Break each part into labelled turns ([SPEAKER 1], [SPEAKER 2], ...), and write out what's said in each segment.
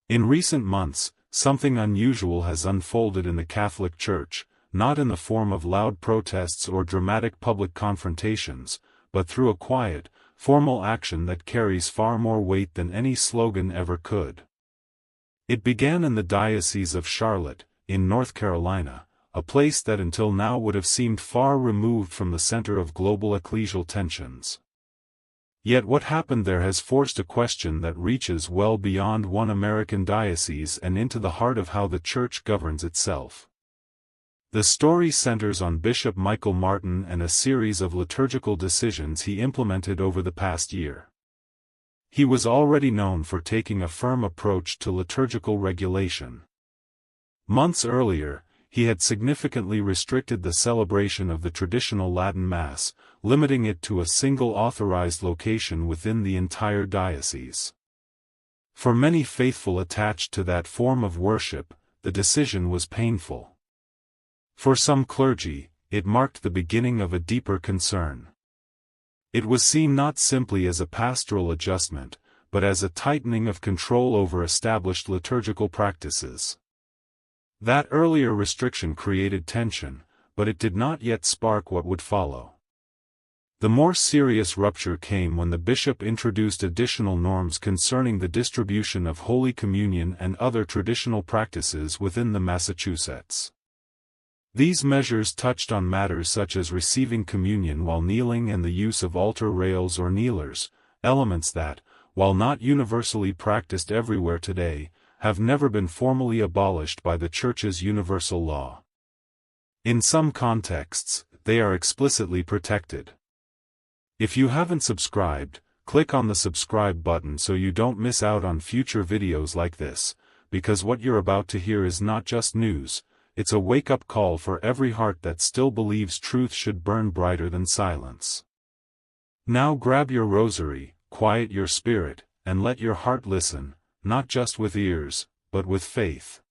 [SPEAKER 1] In recent months, something unusual has unfolded in the Catholic Church, not in the form of loud protests or dramatic public confrontations, but through a quiet, formal action that carries far more weight than any slogan ever could. It began in the Diocese of Charlotte, in North Carolina, a place that until now would have seemed far removed from the center of global ecclesial tensions. Yet what happened there has forced a question that reaches well beyond one American diocese and into the heart of how the Church governs itself. The story centers on Bishop Michael Martin and a series of liturgical decisions he implemented over the past year. He was already known for taking a firm approach to liturgical regulation. Months earlier, he had significantly restricted the celebration of the traditional Latin Mass, limiting it to a single authorized location within the entire diocese. For many faithful attached to that form of worship, the decision was painful. For some clergy, it marked the beginning of a deeper concern. It was seen not simply as a pastoral adjustment, but as a tightening of control over established liturgical practices. That earlier restriction created tension, but it did not yet spark what would follow. The more serious rupture came when the bishop introduced additional norms concerning the distribution of Holy Communion and other traditional practices within the Massachusetts. These measures touched on matters such as receiving communion while kneeling and the use of altar rails or kneelers, elements that, while not universally practiced everywhere today, have never been formally abolished by the Church's universal law. In some contexts, they are explicitly protected. If you haven't subscribed, click on the subscribe button so you don't miss out on future videos like this, because what you're about to hear is not just news, it's a wake-up call for every heart that still believes truth should burn brighter than silence. Now grab your rosary, quiet your spirit, and let your heart listen, not just with ears, but with faith.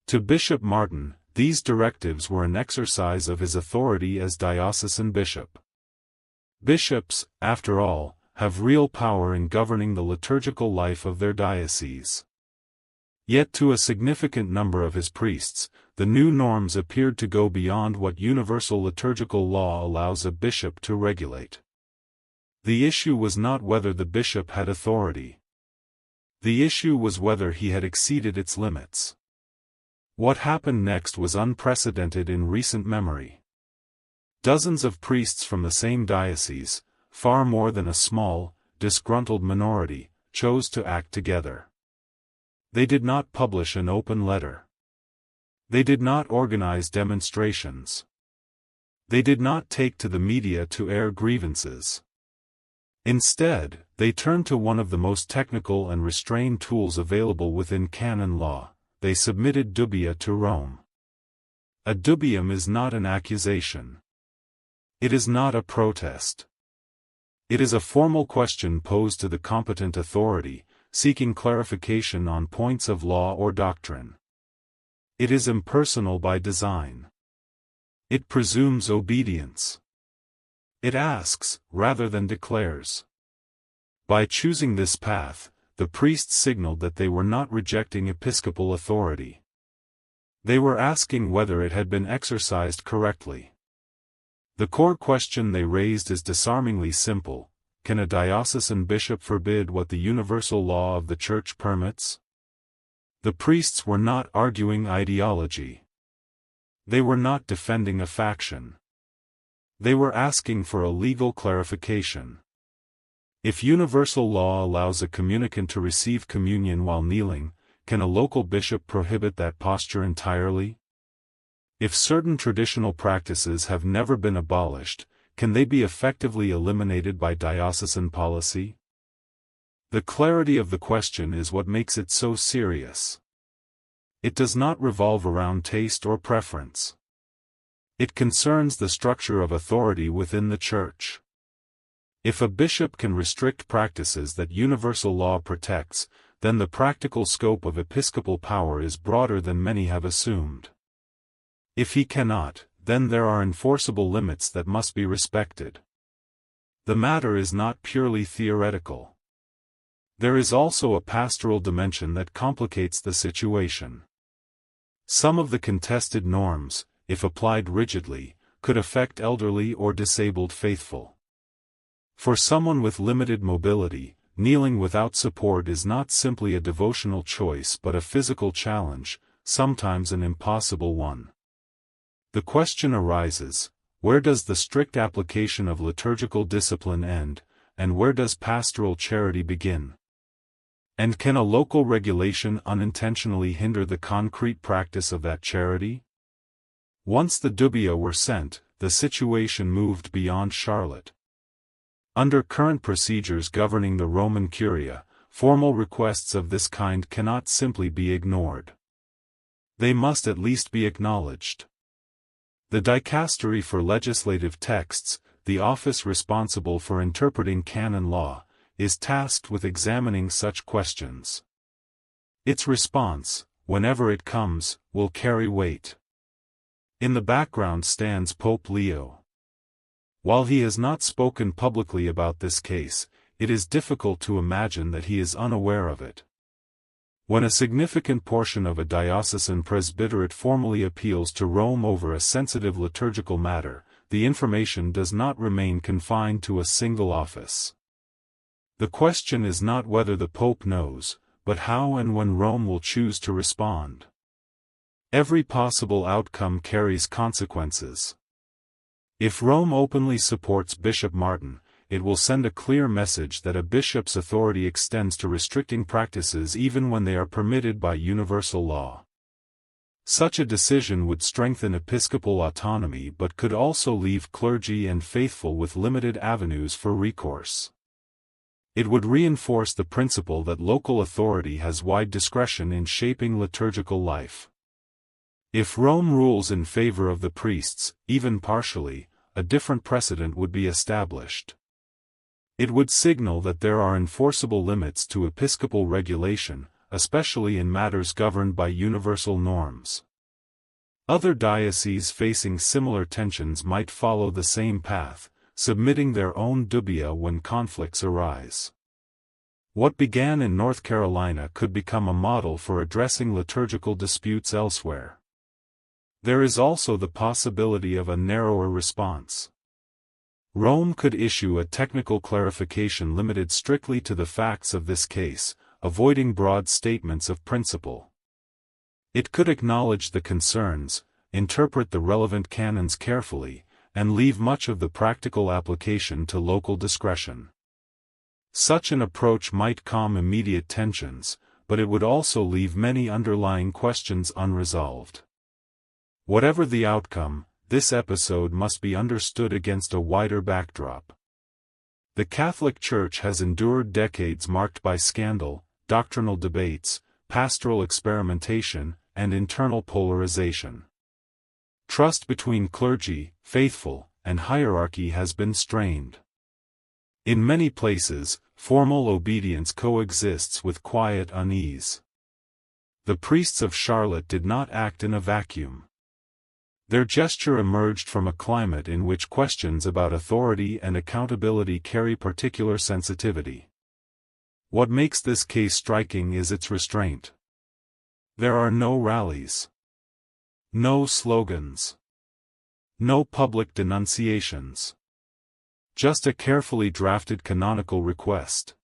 [SPEAKER 1] To Bishop Martin, these directives were an exercise of his authority as diocesan bishop. Bishops, after all, have real power in governing the liturgical life of their diocese. Yet to a significant number of his priests, the new norms appeared to go beyond what universal liturgical law allows a bishop to regulate. The issue was not whether the bishop had authority. The issue was whether he had exceeded its limits. What happened next was unprecedented in recent memory. Dozens of priests from the same diocese, far more than a small, disgruntled minority, chose to act together. They did not publish an open letter. They did not organize demonstrations. They did not take to the media to air grievances. Instead, they turned to one of the most technical and restrained tools available within canon law. They submitted dubia to Rome. A dubium is not an accusation. It is not a protest. It is a formal question posed to the competent authority, seeking clarification on points of law or doctrine. It is impersonal by design. It presumes obedience. It asks, rather than declares. By choosing this path, the priests signaled that they were not rejecting episcopal authority. They were asking whether it had been exercised correctly. The core question they raised is disarmingly simple: can a diocesan bishop forbid what the universal law of the Church permits? The priests were not arguing ideology. They were not defending a faction. They were asking for a legal clarification. If universal law allows a communicant to receive communion while kneeling, can a local bishop prohibit that posture entirely? If certain traditional practices have never been abolished, can they be effectively eliminated by diocesan policy? The clarity of the question is what makes it so serious. It does not revolve around taste or preference. It concerns the structure of authority within the Church. If a bishop can restrict practices that universal law protects, then the practical scope of episcopal power is broader than many have assumed. If he cannot, then there are enforceable limits that must be respected. The matter is not purely theoretical. There is also a pastoral dimension that complicates the situation. Some of the contested norms, if applied rigidly, could affect elderly or disabled faithful. For someone with limited mobility, kneeling without support is not simply a devotional choice but a physical challenge, sometimes an impossible one. The question arises, where does the strict application of liturgical discipline end, and where does pastoral charity begin? And can a local regulation unintentionally hinder the concrete practice of that charity? Once the dubia were sent, the situation moved beyond Charlotte. Under current procedures governing the Roman Curia, formal requests of this kind cannot simply be ignored. They must at least be acknowledged. The dicastery for legislative texts, the office responsible for interpreting canon law, is tasked with examining such questions. Its response, whenever it comes, will carry weight. In the background stands Pope Leo. While he has not spoken publicly about this case, it is difficult to imagine that he is unaware of it. When a significant portion of a diocesan presbyterate formally appeals to Rome over a sensitive liturgical matter, the information does not remain confined to a single office. The question is not whether the Pope knows, but how and when Rome will choose to respond. Every possible outcome carries consequences. If Rome openly supports Bishop Martin, it will send a clear message that a bishop's authority extends to restricting practices even when they are permitted by universal law. Such a decision would strengthen episcopal autonomy but could also leave clergy and faithful with limited avenues for recourse. It would reinforce the principle that local authority has wide discretion in shaping liturgical life. If Rome rules in favor of the priests, even partially, a different precedent would be established. It would signal that there are enforceable limits to episcopal regulation, especially in matters governed by universal norms. Other dioceses facing similar tensions might follow the same path, submitting their own dubia when conflicts arise. What began in North Carolina could become a model for addressing liturgical disputes elsewhere. There is also the possibility of a narrower response. Rome could issue a technical clarification limited strictly to the facts of this case, avoiding broad statements of principle. It could acknowledge the concerns, interpret the relevant canons carefully, and leave much of the practical application to local discretion. Such an approach might calm immediate tensions, but it would also leave many underlying questions unresolved. Whatever the outcome, this episode must be understood against a wider backdrop. The Catholic Church has endured decades marked by scandal, doctrinal debates, pastoral experimentation, and internal polarization. Trust between clergy, faithful, and hierarchy has been strained. In many places, formal obedience coexists with quiet unease. The priests of Charlotte did not act in a vacuum. Their gesture emerged from a climate in which questions about authority and accountability carry particular sensitivity. What makes this case striking is its restraint. There are no rallies. No slogans. No public denunciations. Just a carefully drafted canonical request.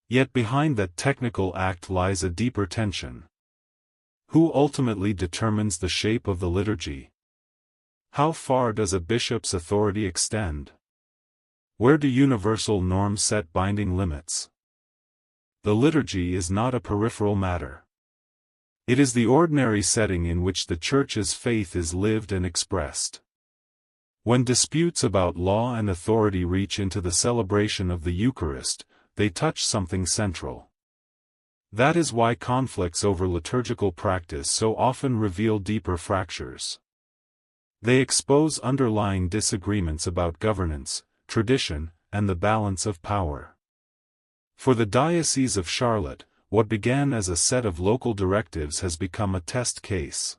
[SPEAKER 1] Yet behind that technical act lies a deeper tension. Who ultimately determines the shape of the liturgy? How far does a bishop's authority extend? Where do universal norms set binding limits? The liturgy is not a peripheral matter. It is the ordinary setting in which the Church's faith is lived and expressed. When disputes about law and authority reach into the celebration of the Eucharist, they touch something central. That is why conflicts over liturgical practice so often reveal deeper fractures. They expose underlying disagreements about governance, tradition, and the balance of power. For the Diocese of Charlotte, what began as a set of local directives has become a test case.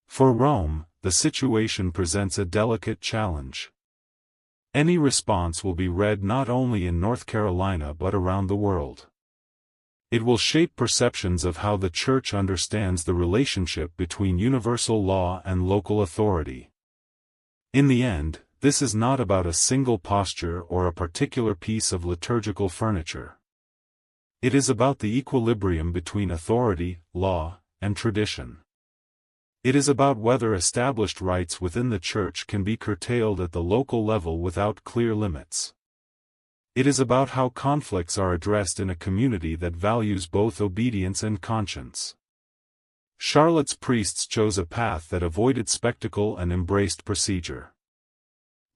[SPEAKER 1] For Rome, the situation presents a delicate challenge. Any response will be read not only in North Carolina but around the world. It will shape perceptions of how the Church understands the relationship between universal law and local authority. In the end, this is not about a single posture or a particular piece of liturgical furniture. It is about the equilibrium between authority, law, and tradition. It is about whether established rights within the Church can be curtailed at the local level without clear limits. It is about how conflicts are addressed in a community that values both obedience and conscience. Charlotte's priests chose a path that avoided spectacle and embraced procedure.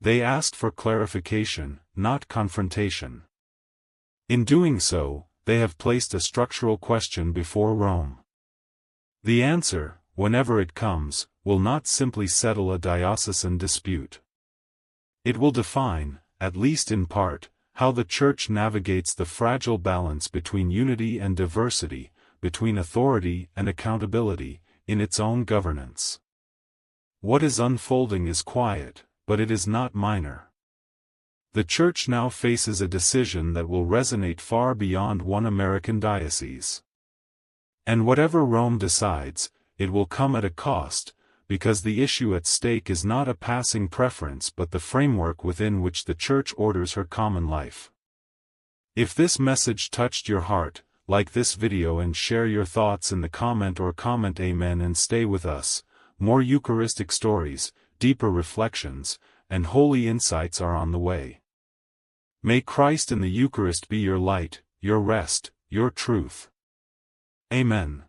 [SPEAKER 1] They asked for clarification, not confrontation. In doing so, they have placed a structural question before Rome. The answer, whenever it comes, will not simply settle a diocesan dispute. It will define, at least in part, how the Church navigates the fragile balance between unity and diversity, between authority and accountability, in its own governance. What is unfolding is quiet, but it is not minor. The Church now faces a decision that will resonate far beyond one American diocese. And whatever Rome decides, it will come at a cost, because the issue at stake is not a passing preference but the framework within which the Church orders her common life. If this message touched your heart, like this video and share your thoughts in the comment Amen and stay with us. More Eucharistic stories, deeper reflections, and holy insights are on the way. May Christ in the Eucharist be your light, your rest, your truth. Amen.